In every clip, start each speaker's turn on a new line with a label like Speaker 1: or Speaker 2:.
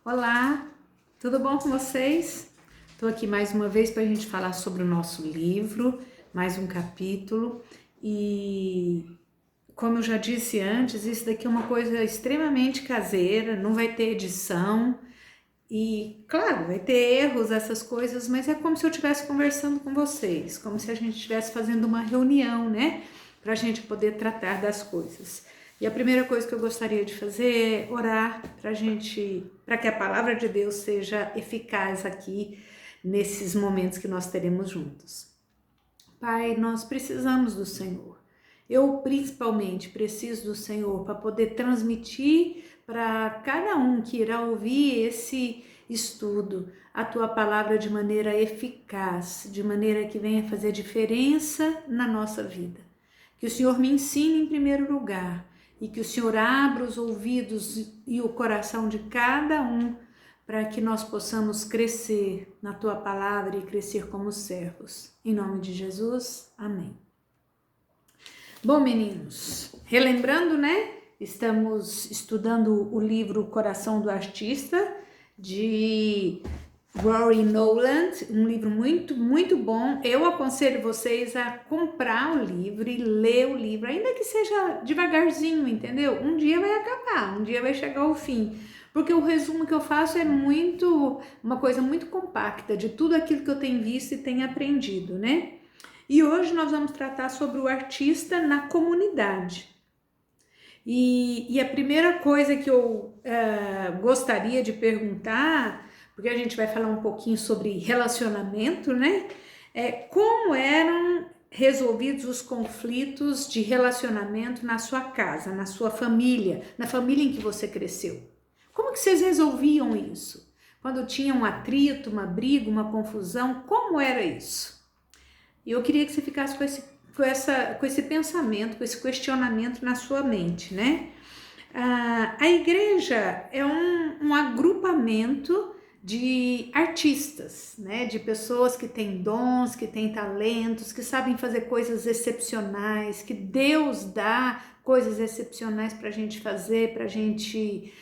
Speaker 1: Olá, tudo bom com vocês? Estou aqui mais uma vez para a gente falar sobre o nosso livro, mais um capítulo. E como eu já disse antes, isso daqui é uma coisa extremamente caseira, não vai ter edição. E claro, vai ter erros, essas coisas, mas é como se eu estivesse conversando com vocês, como se a gente estivesse fazendo uma reunião, né? Para a gente poder tratar das coisas. E a primeira coisa que eu gostaria de fazer é orar para que a palavra de Deus seja eficaz aqui nesses momentos que nós teremos juntos. Pai, nós precisamos do Senhor. Eu principalmente preciso do Senhor para poder transmitir para cada um que irá ouvir esse estudo a tua palavra de maneira eficaz, de maneira que venha fazer diferença na nossa vida. Que o Senhor me ensine em primeiro lugar e que o Senhor abra os ouvidos e o coração de cada um para que nós possamos crescer na tua palavra e crescer como servos. Em nome de Jesus, amém. Bom, meninos, relembrando, né? Estamos estudando o livro Coração do Artista, de Rory Noland, um livro muito bom. Eu aconselho vocês a comprar o livro e ler o livro, ainda que seja devagarzinho, entendeu? Um dia vai acabar, um dia vai chegar ao fim. Porque o resumo que eu faço é uma coisa muito compacta de tudo aquilo que eu tenho visto e tenho aprendido, né? E hoje nós vamos tratar sobre o artista na comunidade. E a primeira coisa que eu gostaria de perguntar, porque a gente vai falar um pouquinho sobre relacionamento, né? Como eram resolvidos os conflitos de relacionamento na sua casa, na sua família, na família em que você cresceu? Como que vocês resolviam isso? Quando tinha um atrito, uma briga, uma confusão, como era isso? E eu queria que você ficasse com esse pensamento, com esse questionamento na sua mente, né? A igreja é um agrupamento de artistas, né? De pessoas que têm dons, que têm talentos, que sabem fazer coisas excepcionais, que Deus dá coisas excepcionais para a gente fazer, para a gente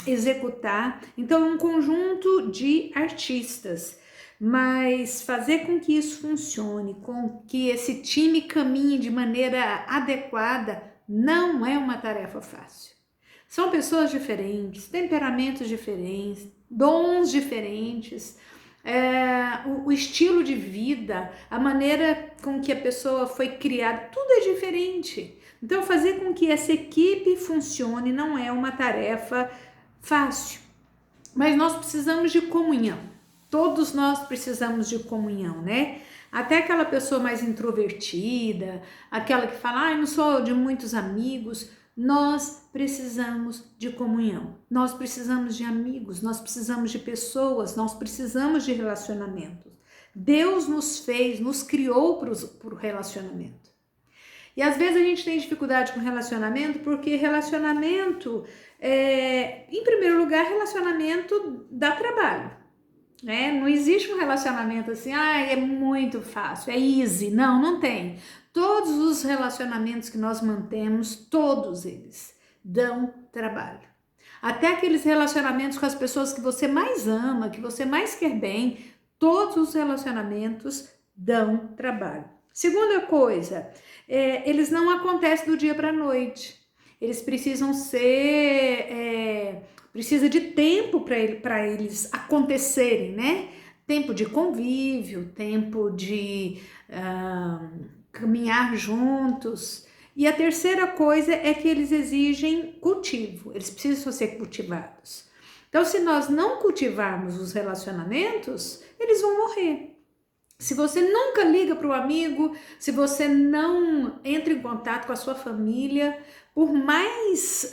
Speaker 1: executar. Então, é um conjunto de artistas. Mas fazer com que isso funcione, com que esse time caminhe de maneira adequada, não é uma tarefa fácil. São pessoas diferentes, temperamentos diferentes, dons diferentes, o estilo de vida, a maneira com que a pessoa foi criada, tudo é diferente. Então, fazer com que essa equipe funcione não é uma tarefa fácil, mas nós precisamos de comunhão. Todos nós precisamos de comunhão, né? Até aquela pessoa mais introvertida, aquela que fala, eu não sou de muitos amigos, nós precisamos de comunhão, nós precisamos de amigos, nós precisamos de pessoas, nós precisamos de relacionamentos. Deus nos fez, nos criou para o relacionamento. E às vezes a gente tem dificuldade com relacionamento porque relacionamento, em primeiro lugar, relacionamento dá trabalho. Né? Não existe um relacionamento assim, é muito fácil, é easy. Não tem. Todos os relacionamentos que nós mantemos, todos eles dão trabalho. Até aqueles relacionamentos com as pessoas que você mais ama, que você mais quer bem, todos os relacionamentos dão trabalho. Segunda coisa, eles não acontecem do dia para a noite. Eles precisam precisa de tempo para eles acontecerem, né? Tempo de convívio, tempo de caminhar juntos. E a terceira coisa é que eles exigem cultivo, eles precisam ser cultivados. Então, se nós não cultivarmos os relacionamentos, eles vão morrer. Se você nunca liga para o amigo, se você não entra em contato com a sua família, por mais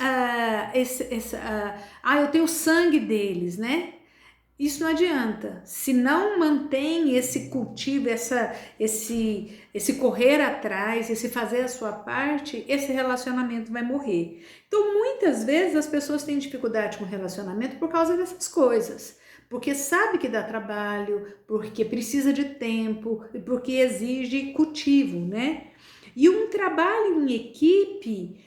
Speaker 1: eu tenho sangue deles, né? Isso não adianta. Se não mantém esse cultivo, esse correr atrás, esse fazer a sua parte, esse relacionamento vai morrer. Então, muitas vezes as pessoas têm dificuldade com relacionamento por causa dessas coisas. Porque sabe que dá trabalho, porque precisa de tempo, porque exige cultivo, né? E um trabalho em equipe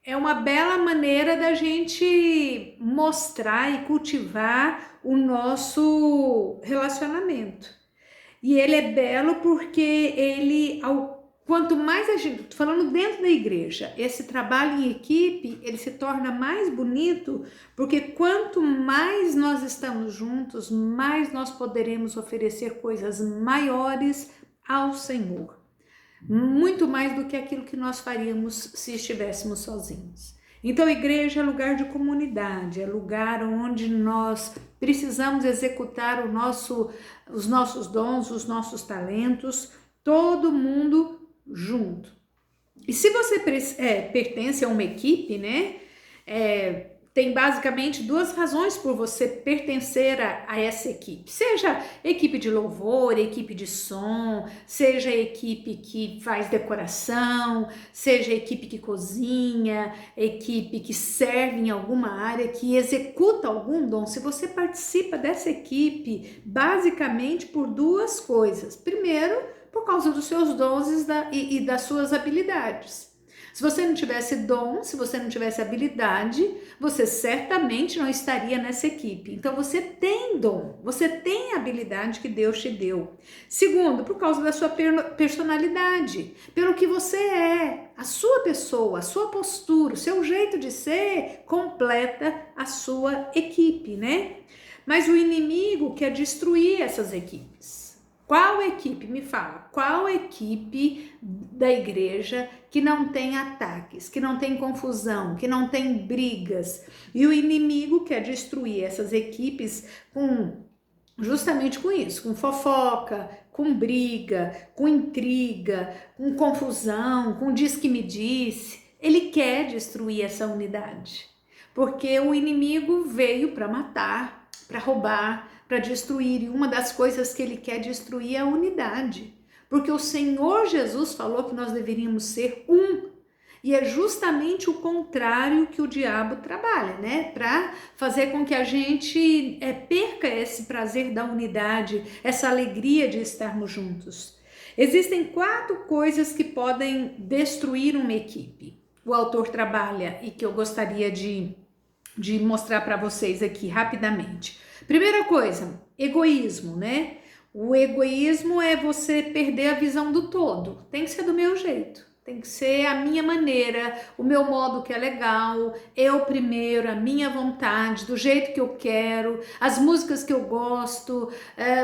Speaker 1: é uma bela maneira da gente mostrar e cultivar o nosso relacionamento. E ele é belo porque quanto mais a gente, tô falando dentro da igreja, esse trabalho em equipe, ele se torna mais bonito, porque quanto mais nós estamos juntos, mais nós poderemos oferecer coisas maiores ao Senhor. Muito mais do que aquilo que nós faríamos se estivéssemos sozinhos. Então, a igreja é lugar de comunidade, é lugar onde nós precisamos executar os nossos dons, os nossos talentos, todo mundo junto. E se você pertence a uma equipe, né, tem basicamente duas razões por você pertencer a essa equipe. Seja equipe de louvor, equipe de som, seja equipe que faz decoração, seja equipe que cozinha, equipe que serve em alguma área, que executa algum dom. Se você participa dessa equipe, basicamente por duas coisas. Primeiro, por causa dos seus dons e das suas habilidades. Se você não tivesse dom, se você não tivesse habilidade, você certamente não estaria nessa equipe. Então você tem dom, você tem habilidade que Deus te deu. Segundo, por causa da sua personalidade, pelo que você é, a sua pessoa, a sua postura, o seu jeito de ser completa a sua equipe, né? Mas o inimigo quer destruir essas equipes. Qual equipe, me fala, qual equipe da igreja que não tem ataques, que não tem confusão, que não tem brigas? E o inimigo quer destruir essas equipes justamente com isso, com fofoca, com briga, com intriga, com confusão, com diz que me disse. Ele quer destruir essa unidade, porque o inimigo veio para matar, para roubar, para destruir, e uma das coisas que ele quer destruir é a unidade, porque o Senhor Jesus falou que nós deveríamos ser um, e é justamente o contrário que o diabo trabalha, né? Para fazer com que a gente perca esse prazer da unidade, essa alegria de estarmos juntos. Existem 4 coisas que podem destruir uma equipe. O autor trabalha e que eu gostaria de mostrar para vocês aqui rapidamente. Primeira coisa, egoísmo, né? O egoísmo é você perder a visão do todo. Tem que ser do meu jeito, tem que ser a minha maneira, o meu modo que é legal, eu primeiro, a minha vontade, do jeito que eu quero, as músicas que eu gosto,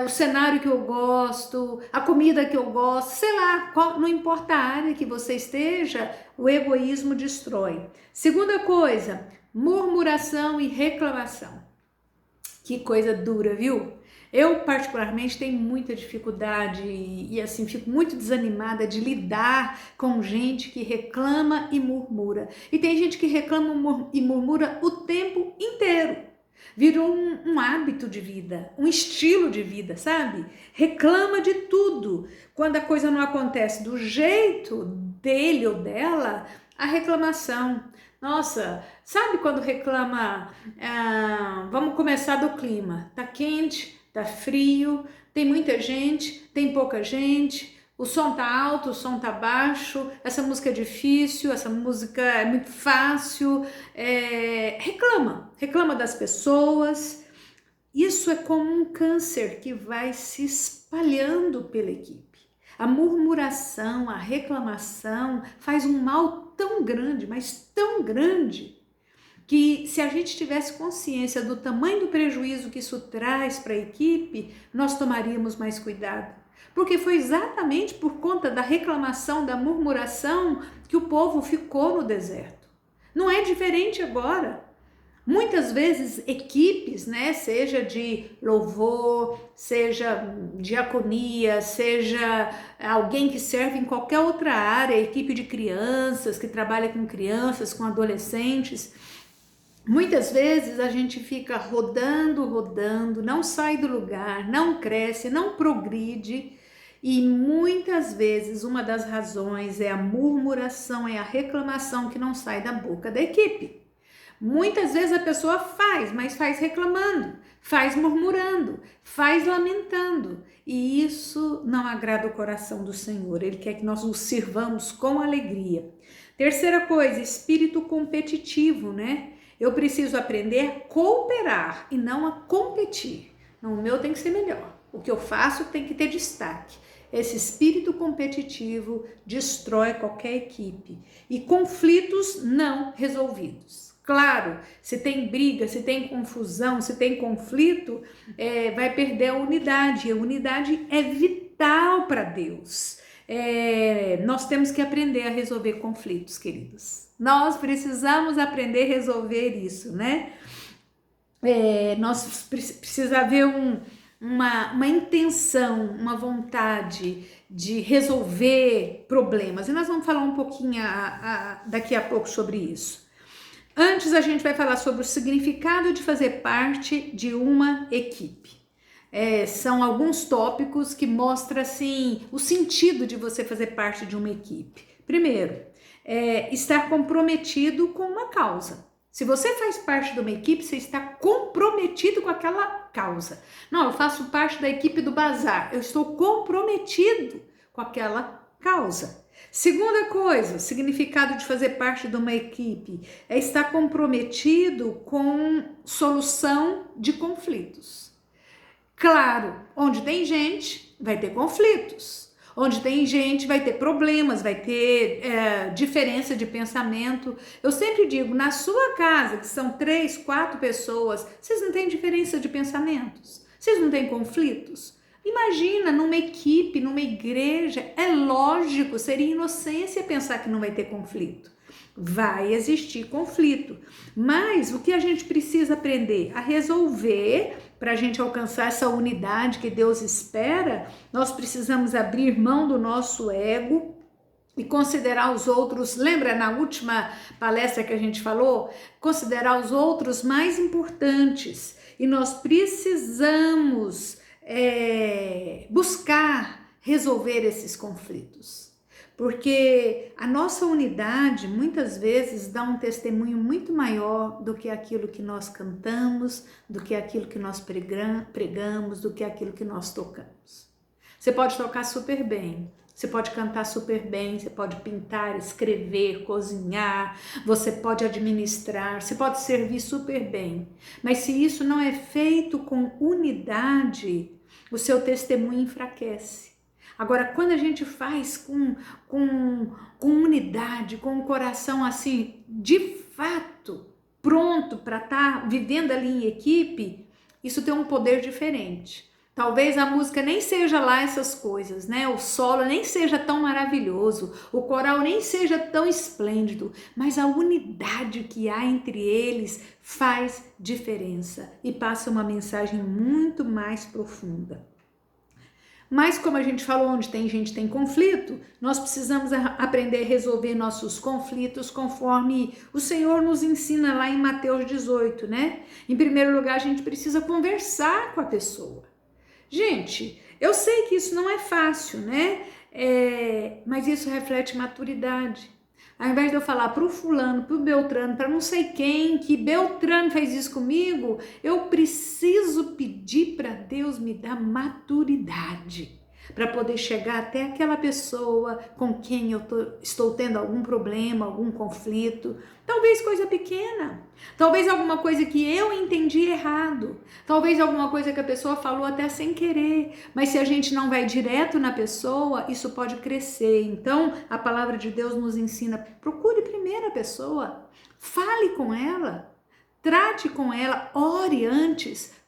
Speaker 1: o cenário que eu gosto, a comida que eu gosto, sei lá, não importa a área que você esteja, o egoísmo destrói. Segunda coisa, murmuração e reclamação. Que coisa dura, viu? Eu particularmente tenho muita dificuldade e assim fico muito desanimada de lidar com gente que reclama e murmura. E tem gente que reclama e murmura o tempo inteiro. Virou um hábito de vida, um estilo de vida, sabe? Reclama de tudo. Quando a coisa não acontece do jeito dele ou dela, a reclamação. Nossa, sabe quando reclama, vamos começar do clima, tá quente, tá frio, tem muita gente, tem pouca gente, o som tá alto, o som tá baixo, essa música é difícil, essa música é muito fácil, reclama das pessoas. Isso é como um câncer que vai se espalhando pela equipe. A murmuração, a reclamação faz um mal tão grande, mas tão grande, que se a gente tivesse consciência do tamanho do prejuízo que isso traz para a equipe, nós tomaríamos mais cuidado. Porque foi exatamente por conta da reclamação, da murmuração, que o povo ficou no deserto. Não é diferente agora. Muitas vezes equipes, né, seja de louvor, seja diaconia, seja alguém que serve em qualquer outra área, equipe de crianças, que trabalha com crianças, com adolescentes, muitas vezes a gente fica rodando, não sai do lugar, não cresce, não progride, e muitas vezes uma das razões é a murmuração, é a reclamação que não sai da boca da equipe. Muitas vezes a pessoa faz, mas faz reclamando, faz murmurando, faz lamentando, e isso não agrada o coração do Senhor. Ele quer que nós o sirvamos com alegria. Terceira coisa, espírito competitivo, né? Eu preciso aprender a cooperar e não a competir. Não, o meu tem que ser melhor. O que eu faço tem que ter destaque. Esse espírito competitivo destrói qualquer equipe. E conflitos não resolvidos. Claro, se tem briga, se tem confusão, se tem conflito, vai perder a unidade. A unidade é vital para Deus. Nós temos que aprender a resolver conflitos, queridos. Nós precisamos aprender a resolver isso, né? Nós precisa haver uma intenção, uma vontade de resolver problemas. E nós vamos falar um pouquinho daqui a pouco sobre isso. Antes a gente vai falar sobre o significado de fazer parte de uma equipe. São alguns tópicos que mostram assim, o sentido de você fazer parte de uma equipe. Primeiro, estar comprometido com uma causa. Se você faz parte de uma equipe, você está comprometido com aquela causa. Não, eu faço parte da equipe do bazar, eu estou comprometido com aquela causa. Segunda coisa, o significado de fazer parte de uma equipe é estar comprometido com solução de conflitos. Claro, onde tem gente, vai ter conflitos. Onde tem gente, vai ter problemas, vai ter diferença de pensamento. Eu sempre digo, na sua casa, que são 3, 4 pessoas, vocês não têm diferença de pensamentos? Vocês não têm conflitos? Imagina, numa equipe, numa igreja, é lógico, seria inocência pensar que não vai ter conflito. Vai existir conflito, mas o que a gente precisa aprender a resolver para a gente alcançar essa unidade que Deus espera, nós precisamos abrir mão do nosso ego e considerar os outros. Lembra na última palestra que a gente falou? Considerar os outros mais importantes, e nós precisamos buscar resolver esses conflitos. Porque a nossa unidade muitas vezes dá um testemunho muito maior do que aquilo que nós cantamos, do que aquilo que nós pregamos, do que aquilo que nós tocamos. Você pode tocar super bem, você pode cantar super bem, você pode pintar, escrever, cozinhar, você pode administrar, você pode servir super bem. Mas se isso não é feito com unidade, o seu testemunho enfraquece. Agora, quando a gente faz com unidade, com o coração assim, de fato, pronto para estar vivendo ali em equipe, isso tem um poder diferente. Talvez a música nem seja lá essas coisas, né? O solo nem seja tão maravilhoso, o coral nem seja tão esplêndido, mas a unidade que há entre eles faz diferença e passa uma mensagem muito mais profunda. Mas como a gente falou, onde tem gente tem conflito, nós precisamos aprender a resolver nossos conflitos conforme o Senhor nos ensina lá em Mateus 18, né? Em primeiro lugar, a gente precisa conversar com a pessoa. Gente, eu sei que isso não é fácil, né? Mas isso reflete maturidade. Ao invés de eu falar para o fulano, para o Beltrano, para não sei quem, que Beltrano fez isso comigo, eu preciso pedir para Deus me dar maturidade para poder chegar até aquela pessoa com quem eu estou tendo algum problema, algum conflito. Talvez coisa pequena, talvez alguma coisa que eu entendi errado, talvez alguma coisa que a pessoa falou até sem querer, mas se a gente não vai direto na pessoa, isso pode crescer. Então, a palavra de Deus nos ensina, procure primeiro a pessoa, fale com ela, trate com ela, ore antes,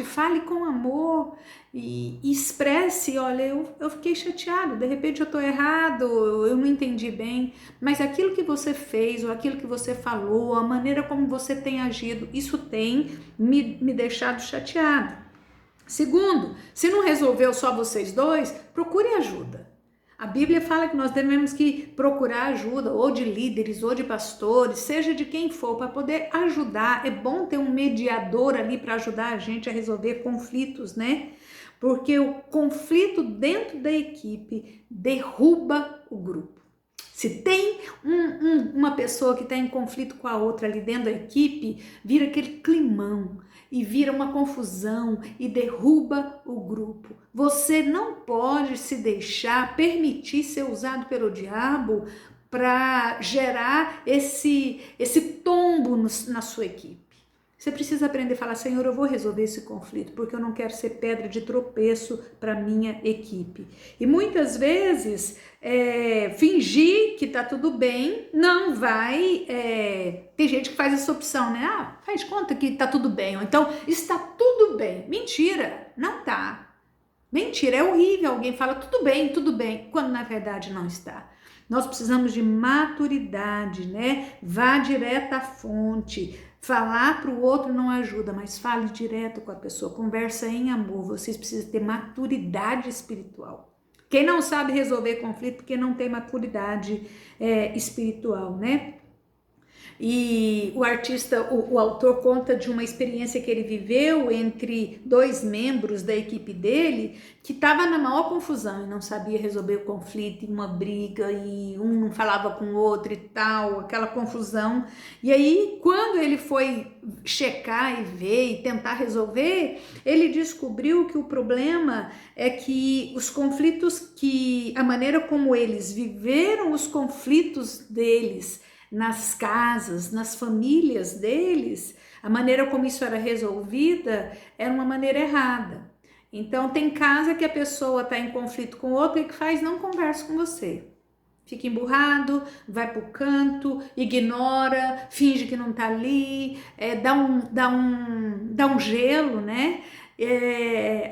Speaker 1: fale com amor e expresse, olha, eu fiquei chateado, de repente eu tô errado, eu não entendi bem, mas aquilo que você fez, ou aquilo que você falou, a maneira como você tem agido, isso tem me deixado chateado. Segundo, se não resolveu só vocês dois, procure ajuda. A Bíblia fala que nós devemos que procurar ajuda, ou de líderes, ou de pastores, seja de quem for, para poder ajudar. É bom ter um mediador ali para ajudar a gente a resolver conflitos, né? Porque o conflito dentro da equipe derruba o grupo. Se tem uma pessoa que está em conflito com a outra ali dentro da equipe, vira aquele climão e vira uma confusão e derruba o grupo. Você não pode se deixar permitir ser usado pelo diabo para gerar esse tombo na sua equipe. Você precisa aprender a falar, Senhor, eu vou resolver esse conflito, porque eu não quero ser pedra de tropeço para minha equipe. E muitas vezes, fingir que tá tudo bem, não vai... tem gente que faz essa opção, né? Ah, faz de conta que tá tudo bem, ou então, está tudo bem. Mentira, não tá. Mentira, é horrível alguém fala tudo bem, quando na verdade não está. Nós precisamos de maturidade, né? Vá direto à fonte. Falar para o outro não ajuda, mas fale direto com a pessoa, conversa em amor. Vocês precisam ter maturidade espiritual. Quem não sabe resolver conflito porque não tem maturidade espiritual, né? E o artista, o autor conta de uma experiência que ele viveu entre dois membros da equipe dele, que estava na maior confusão e não sabia resolver o conflito, uma briga, e um não falava com o outro e tal, aquela confusão. E aí, quando ele foi checar e ver e tentar resolver, ele descobriu que o problema é que os conflitos, a maneira como eles viveram os conflitos deles, nas casas, nas famílias deles, a maneira como isso era resolvida era uma maneira errada. Então tem casa que a pessoa está em conflito com outra e que faz, não conversa com você. Fica emburrado, vai pro canto, ignora, finge que não tá ali, dá um gelo, né?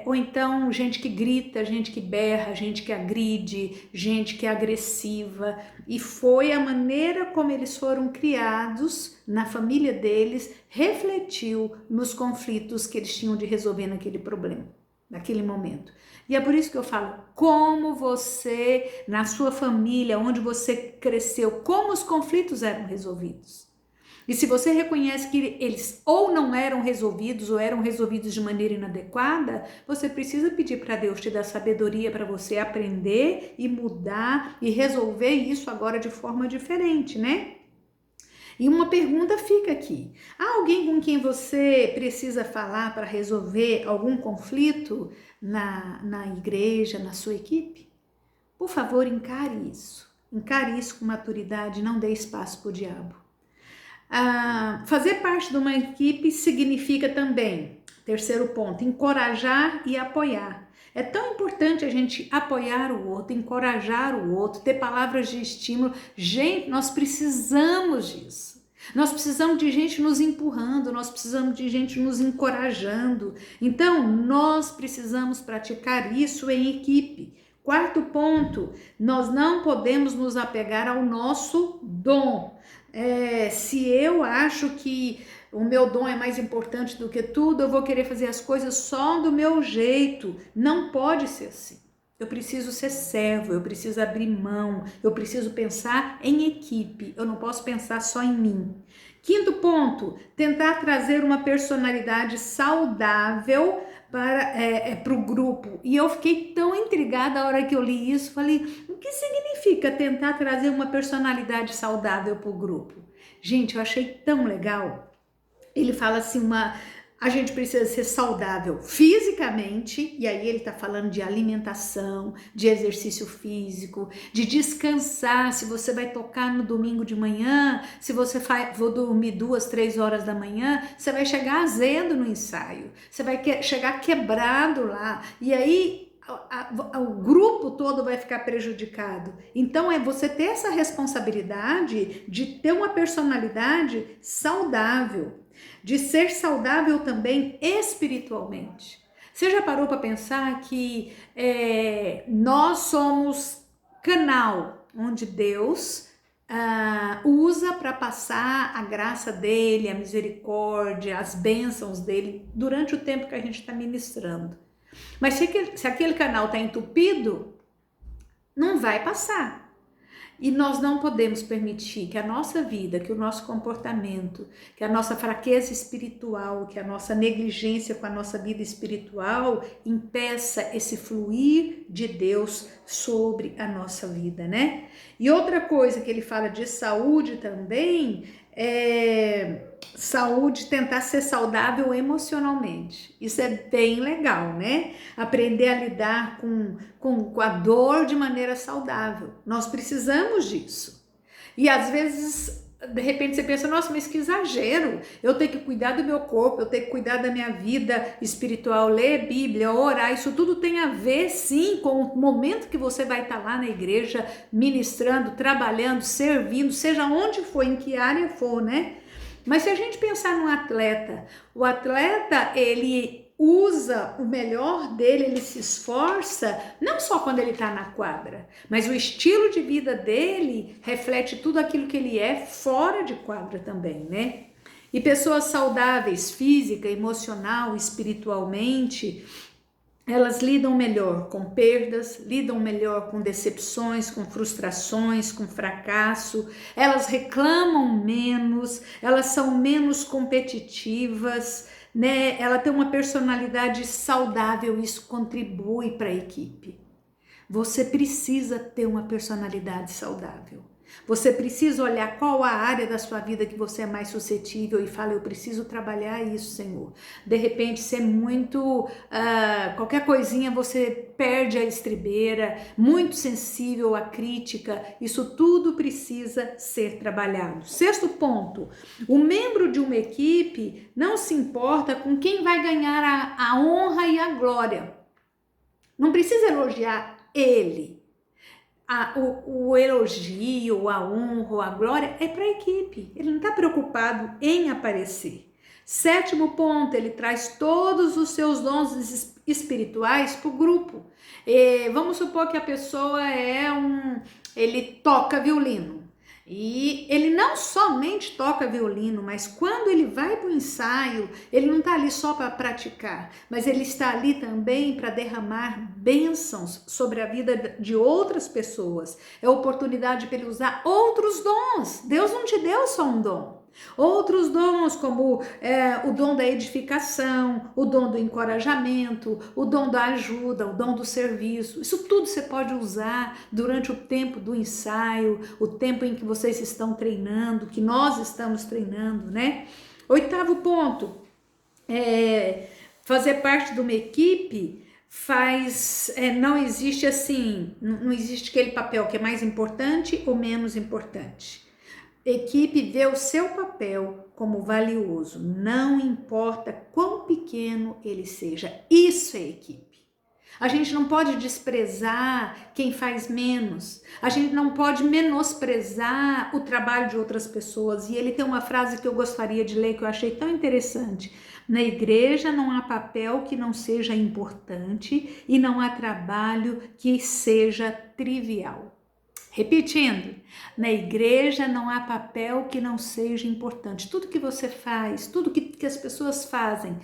Speaker 1: Ou então gente que grita, gente que berra, gente que agride, gente que é agressiva. E foi a maneira como eles foram criados na família deles, refletiu nos conflitos que eles tinham de resolver naquele problema, naquele momento. E é por isso que eu falo, como você, na sua família, onde você cresceu, como os conflitos eram resolvidos. E se você reconhece que eles ou não eram resolvidos ou eram resolvidos de maneira inadequada, você precisa pedir para Deus te dar sabedoria para você aprender e mudar e resolver isso agora de forma diferente, né? E uma pergunta fica aqui. Há alguém com quem você precisa falar para resolver algum conflito na igreja, na sua equipe? Por favor, encare isso. Encare isso com maturidade, não dê espaço para o diabo. Fazer parte de uma equipe significa também, terceiro ponto, encorajar e apoiar. É tão importante a gente apoiar o outro, encorajar o outro, ter palavras de estímulo. Gente, nós precisamos disso. Nós precisamos de gente nos empurrando, nós precisamos de gente nos encorajando. Então, nós precisamos praticar isso em equipe. Quarto ponto, nós não podemos nos apegar ao nosso dom. Se eu acho que o meu dom é mais importante do que tudo, eu vou querer fazer as coisas só do meu jeito. Não pode ser assim. Eu preciso ser servo, eu preciso abrir mão, eu preciso pensar em equipe, eu não posso pensar só em mim. Quinto ponto, tentar trazer uma personalidade saudável para o grupo. E eu fiquei tão intrigada a hora que eu li isso, falei, o que significa tentar trazer uma personalidade saudável para o grupo? Gente, eu achei tão legal. Ele fala assim, a gente precisa ser saudável fisicamente, e aí ele tá falando de alimentação, de exercício físico, de descansar. Se você vai tocar no domingo de manhã, se você vou dormir 2, 3 horas da manhã, você vai chegar azedo no ensaio, você vai chegar quebrado lá, e aí o grupo todo vai ficar prejudicado. Então é você ter essa responsabilidade de ter uma personalidade saudável, de ser saudável também espiritualmente. Você já parou para pensar que nós somos canal onde Deus usa para passar a graça dele, a misericórdia, as bênçãos dele durante o tempo que a gente está ministrando. Mas se aquele canal está entupido, não vai passar. E nós não podemos permitir que a nossa vida, que o nosso comportamento, que a nossa fraqueza espiritual, que a nossa negligência com a nossa vida espiritual impeça esse fluir de Deus sobre a nossa vida, né? E outra coisa que ele fala de saúde também saúde, tentar ser saudável emocionalmente. Isso é bem legal, né? Aprender a lidar com a dor de maneira saudável. Nós precisamos disso. E às vezes, de repente você pensa, nossa, mas que exagero, eu tenho que cuidar do meu corpo, eu tenho que cuidar da minha vida espiritual, ler Bíblia, orar, isso tudo tem a ver sim com o momento que você vai estar lá na igreja, ministrando, trabalhando, servindo, seja onde for, em que área for, né? Mas se a gente pensar num atleta, o atleta, ele usa o melhor dele, ele se esforça, não só quando ele está na quadra, mas o estilo de vida dele reflete tudo aquilo que ele é fora de quadra também, né? E pessoas saudáveis, física, emocional, espiritualmente, elas lidam melhor com perdas, lidam melhor com decepções, com frustrações, com fracasso, elas reclamam menos, elas são menos competitivas, né? Ela tem uma personalidade saudável, isso contribui para a equipe. Você precisa ter uma personalidade saudável. Você precisa olhar qual a área da sua vida que você é mais suscetível e fala, eu preciso trabalhar isso, Senhor. De repente, ser muito, qualquer coisinha você perde a estribeira, muito sensível à crítica, isso tudo precisa ser trabalhado. Sexto ponto, o membro de uma equipe não se importa com quem vai ganhar a honra e a glória. Não precisa elogiar ele. O elogio, a honra, a glória é para a equipe. Ele não está preocupado em aparecer. Sétimo ponto, ele traz todos os seus dons espirituais para o grupo. Vamos supor que a pessoa ele toca violino. E ele não somente toca violino, mas quando ele vai para o ensaio, ele não está ali só para praticar, mas ele está ali também para derramar bênçãos sobre a vida de outras pessoas. É oportunidade para ele usar outros dons. Deus não te deu só um dom. Outros dons, como o dom da edificação, o dom do encorajamento, o dom da ajuda, o dom do serviço, isso tudo você pode usar durante o tempo do ensaio, o tempo em que vocês estão treinando, que nós estamos treinando, né? Oitavo ponto, fazer parte de uma equipe não existe assim, não existe aquele papel que é mais importante ou menos importante. Equipe vê o seu papel como valioso, não importa quão pequeno ele seja. Isso é equipe. A gente não pode desprezar quem faz menos. A gente não pode menosprezar o trabalho de outras pessoas. E ele tem uma frase que eu gostaria de ler que eu achei tão interessante. Na igreja não há papel que não seja importante e não há trabalho que seja trivial. Repetindo, na igreja não há papel que não seja importante. Tudo que você faz, tudo que as pessoas fazem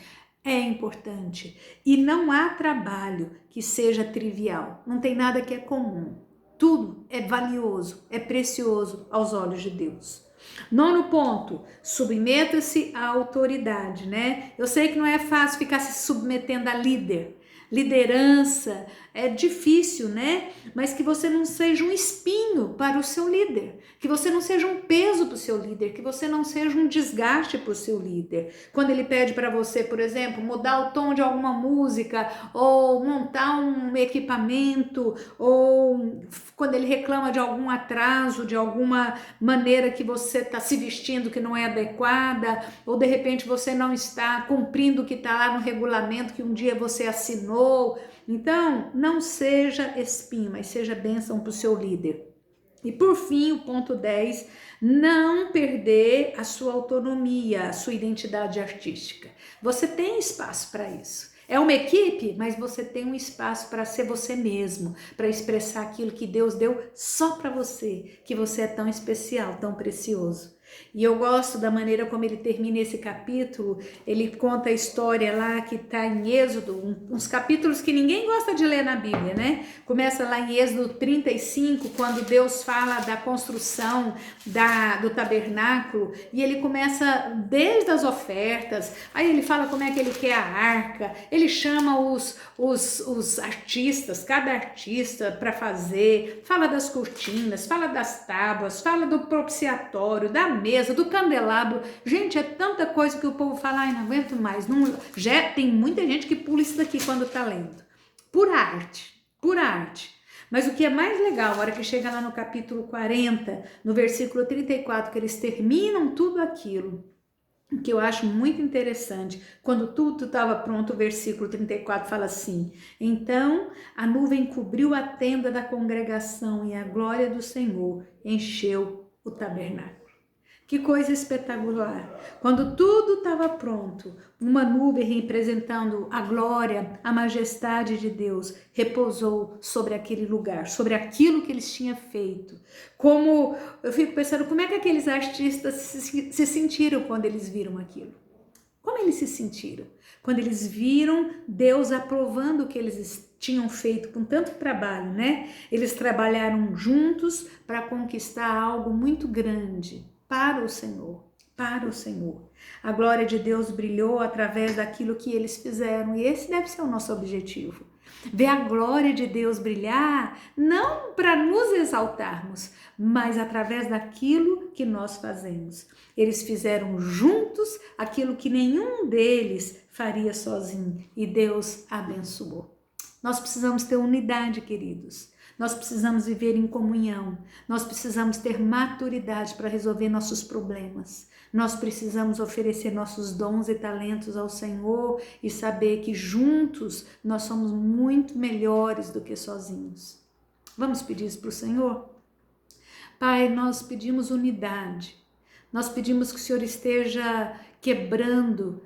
Speaker 1: é importante. E não há trabalho que seja trivial. Não tem nada que é comum. Tudo é valioso, é precioso aos olhos de Deus. Nono ponto, submeta-se à autoridade, né? Eu sei que não é fácil ficar se submetendo a líder. Liderança é difícil, né? Mas que você não seja um espinho para o seu líder, que você não seja um peso para o seu líder, que você não seja um desgaste para o seu líder. Quando ele pede para você, por exemplo, mudar o tom de alguma música, ou montar um equipamento, ou quando ele reclama de algum atraso, de alguma maneira que você está se vestindo que não é adequada, ou de repente você não está cumprindo o que está lá no regulamento que um dia você assinou. Então, não seja espinho, mas seja bênção para o seu líder. E por fim, o ponto 10, não perder a sua autonomia, a sua identidade artística. Você tem espaço para isso. É uma equipe, mas você tem um espaço para ser você mesmo, para expressar aquilo que Deus deu só para você, que você é tão especial, tão precioso. E eu gosto da maneira como ele termina esse capítulo. Ele conta a história lá que está em Êxodo, uns capítulos que ninguém gosta de ler na Bíblia, né? Começa lá em Êxodo 35, quando Deus fala da construção do tabernáculo, e ele começa desde as ofertas, aí ele fala como é que ele quer a arca, ele chama os artistas, cada artista para fazer, fala das cortinas, fala das tábuas, fala do propiciatório, da mesa, do candelabro. Gente, é tanta coisa que o povo fala, ai, não aguento mais. Já tem muita gente que pula isso daqui quando tá lendo. Por arte, por arte. Mas o que é mais legal, a hora que chega lá no capítulo 40, no versículo 34, que eles terminam tudo aquilo, o que eu acho muito interessante, quando tudo estava pronto, o versículo 34 fala assim: então a nuvem cobriu a tenda da congregação e a glória do Senhor encheu o tabernáculo. Que coisa espetacular! Quando tudo estava pronto, uma nuvem representando a glória, a majestade de Deus repousou sobre aquele lugar, sobre aquilo que eles tinham feito. Como eu fico pensando, como é que aqueles artistas se sentiram quando eles viram aquilo? Como eles se sentiram? Quando eles viram Deus aprovando o que eles tinham feito com tanto trabalho, né? Eles trabalharam juntos para conquistar algo muito grande para o Senhor, para o Senhor. A glória de Deus brilhou através daquilo que eles fizeram e esse deve ser o nosso objetivo. Ver a glória de Deus brilhar, não para nos exaltarmos, mas através daquilo que nós fazemos. Eles fizeram juntos aquilo que nenhum deles faria sozinho e Deus abençoou. Nós precisamos ter unidade, queridos. Nós precisamos viver em comunhão. Nós precisamos ter maturidade para resolver nossos problemas. Nós precisamos oferecer nossos dons e talentos ao Senhor e saber que juntos nós somos muito melhores do que sozinhos. Vamos pedir isso para o Senhor? Pai, nós pedimos unidade. Nós pedimos que o Senhor esteja quebrando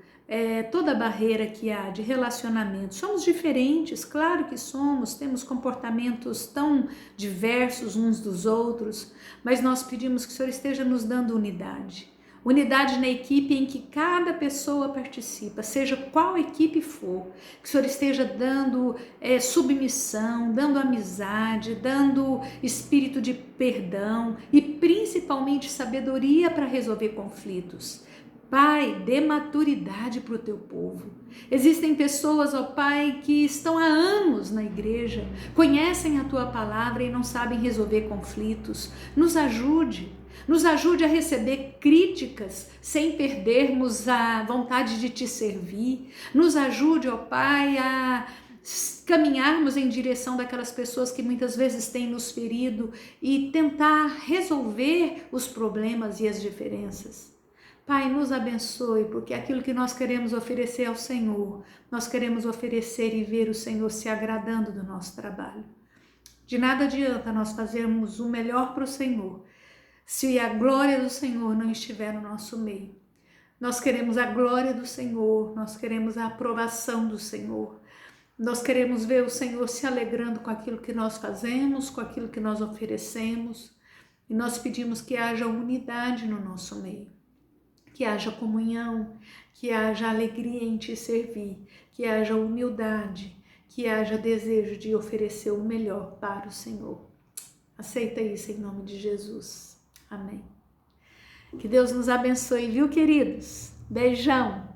Speaker 1: toda a barreira que há de relacionamento. Somos diferentes, claro que somos, temos comportamentos tão diversos uns dos outros, mas nós pedimos que o Senhor esteja nos dando unidade. Unidade na equipe em que cada pessoa participa, seja qual equipe for, que o Senhor esteja dando submissão, dando amizade, dando espírito de perdão e principalmente sabedoria para resolver conflitos. Pai, dê maturidade para o teu povo. Existem pessoas, ó Pai, que estão há anos na igreja, conhecem a tua palavra e não sabem resolver conflitos. Nos ajude a receber críticas sem perdermos a vontade de te servir. Nos ajude, ó Pai, a caminharmos em direção daquelas pessoas que muitas vezes têm nos ferido e tentar resolver os problemas e as diferenças. Pai, nos abençoe, porque aquilo que nós queremos oferecer ao Senhor, nós queremos oferecer e ver o Senhor se agradando do nosso trabalho. De nada adianta nós fazermos o melhor para o Senhor, se a glória do Senhor não estiver no nosso meio. Nós queremos a glória do Senhor, nós queremos a aprovação do Senhor. Nós queremos ver o Senhor se alegrando com aquilo que nós fazemos, com aquilo que nós oferecemos. E nós pedimos que haja unidade no nosso meio. Que haja comunhão, que haja alegria em te servir, que haja humildade, que haja desejo de oferecer o melhor para o Senhor. Aceita isso em nome de Jesus. Amém. Que Deus nos abençoe, viu, queridos? Beijão!